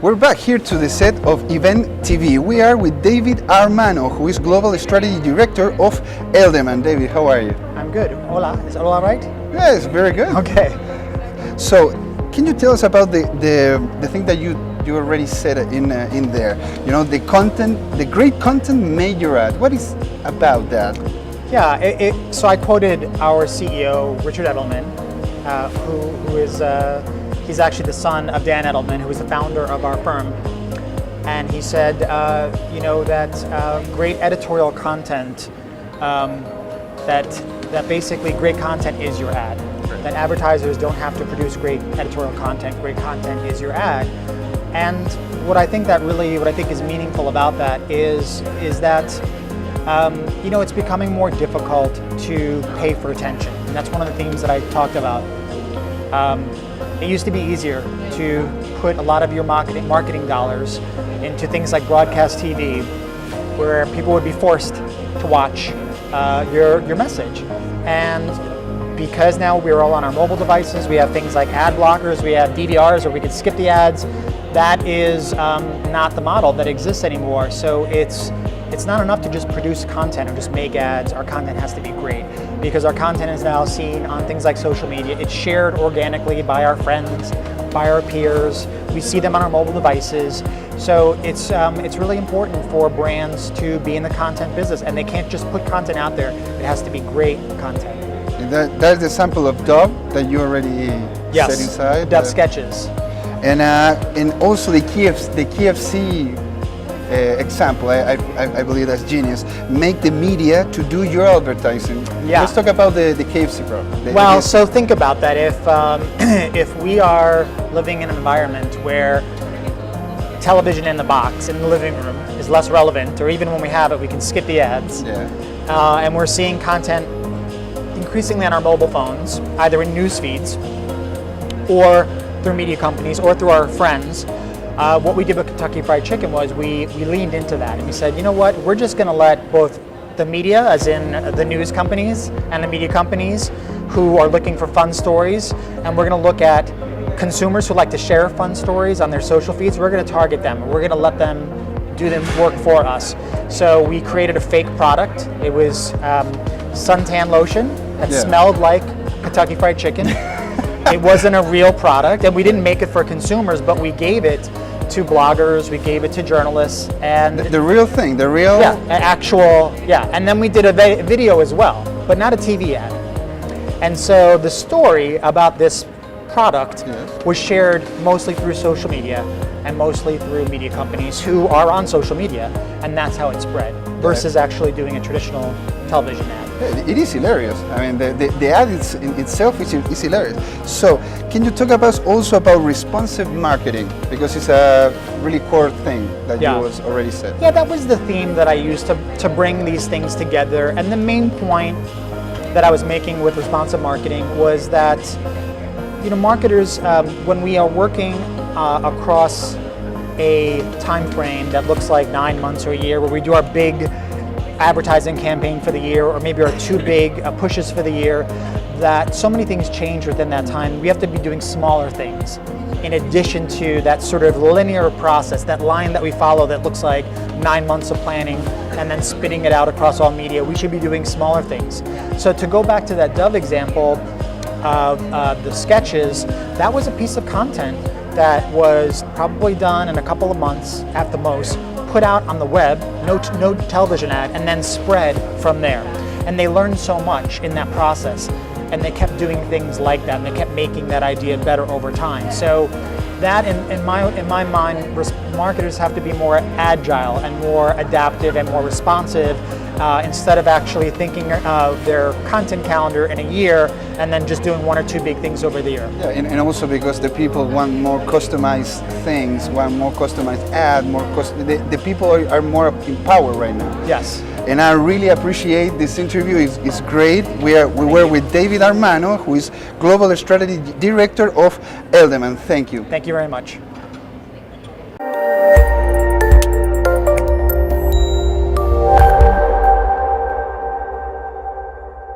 We're back here to the set of Event TV. We are with David Armano, who is Global Strategy Director of Elderman. David, how are you? I'm good. Hola, is all right? Yes, very good. Okay. So, can you tell us about the thing that you already said in there? You know, the content, the great content made your ad. What is about that? Yeah, so I quoted our CEO, Richard Edelman, who is, he's actually the son of Dan Edelman, who is the founder of our firm. And he said, that great editorial content, that basically great content is your ad. That advertisers don't have to produce great editorial content. Great content is your ad. And what I think is meaningful about that is that it's becoming more difficult to pay for attention. And that's one of the themes that I talked about. It used to be easier to put a lot of your marketing dollars into things like broadcast TV, where people would be forced to watch your message. And because now we're all on our mobile devices, we have things like ad blockers, we have DVRs where we can skip the ads. That is not the model that exists anymore. So it's not enough to just produce content or just make ads. Our content has to be great because our content is now seen on things like social media. It's shared organically by our friends, by our peers. We see them on our mobile devices. So it's really important for brands to be in the content business, and they can't just put content out there. It has to be great content. And that's the sample of Dove that you already set inside. Dove sketches. And also the KFC example, I believe that's genius. Make the media to do your advertising. Yeah. Let's talk about the KFC problem. Well, so think about that. If we are living in an environment where television in the box in the living room is less relevant, or even when we have it, we can skip the ads. Yeah. And we're seeing content increasingly on our mobile phones, either in news feeds or through media companies or through our friends. What we did with Kentucky Fried Chicken was we leaned into that and we said, you know what, we're just going to let both the media, as in the news companies and the media companies who are looking for fun stories, and we're going to look at consumers who like to share fun stories on their social feeds. We're going to target them. We're going to let them do the work for us. So we created a fake product. It was suntan lotion that smelled like Kentucky Fried Chicken. It wasn't a real product, and we didn't make it for consumers, but we gave it to bloggers, we gave it to journalists, and the real thing, the real and then we did a video as well, but not a TV ad. And so the story about this product was shared mostly through social media and mostly through media companies who are on social media, and that's how it spread versus actually doing a traditional television ad. It is hilarious. I mean, the ad itself is hilarious. So, can you talk also about responsive marketing? Because it's a really core thing that you already said. Yeah, that was the theme that I used to bring these things together. And the main point that I was making with responsive marketing was that, marketers, when we are working across a time frame that looks like 9 months or a year, where we do our big advertising campaign for the year, or maybe our two big pushes for the year, that so many things change within that time. We have to be doing smaller things in addition to that sort of linear process, that line that we follow that looks like 9 months of planning and then spitting it out across all media. We should be doing smaller things. So to go back to that Dove example of the sketches, that was a piece of content that was probably done in a couple of months at the most, put out on the web, no television ad, and then spread from there. And they learned so much in that process, and they kept doing things like that, and they kept making that idea better over time. So that, in my mind, marketers have to be more agile and more adaptive and more responsive instead of actually thinking of their content calendar in a year and then just doing one or two big things over the year. Yeah, and also because the people want more customized things, want more customized ad, the people are more in power right now. Yes. And I really appreciate this interview. It's great. We were with David Armano, who is Global Strategy Director of Elderman. Thank you. Thank you very much.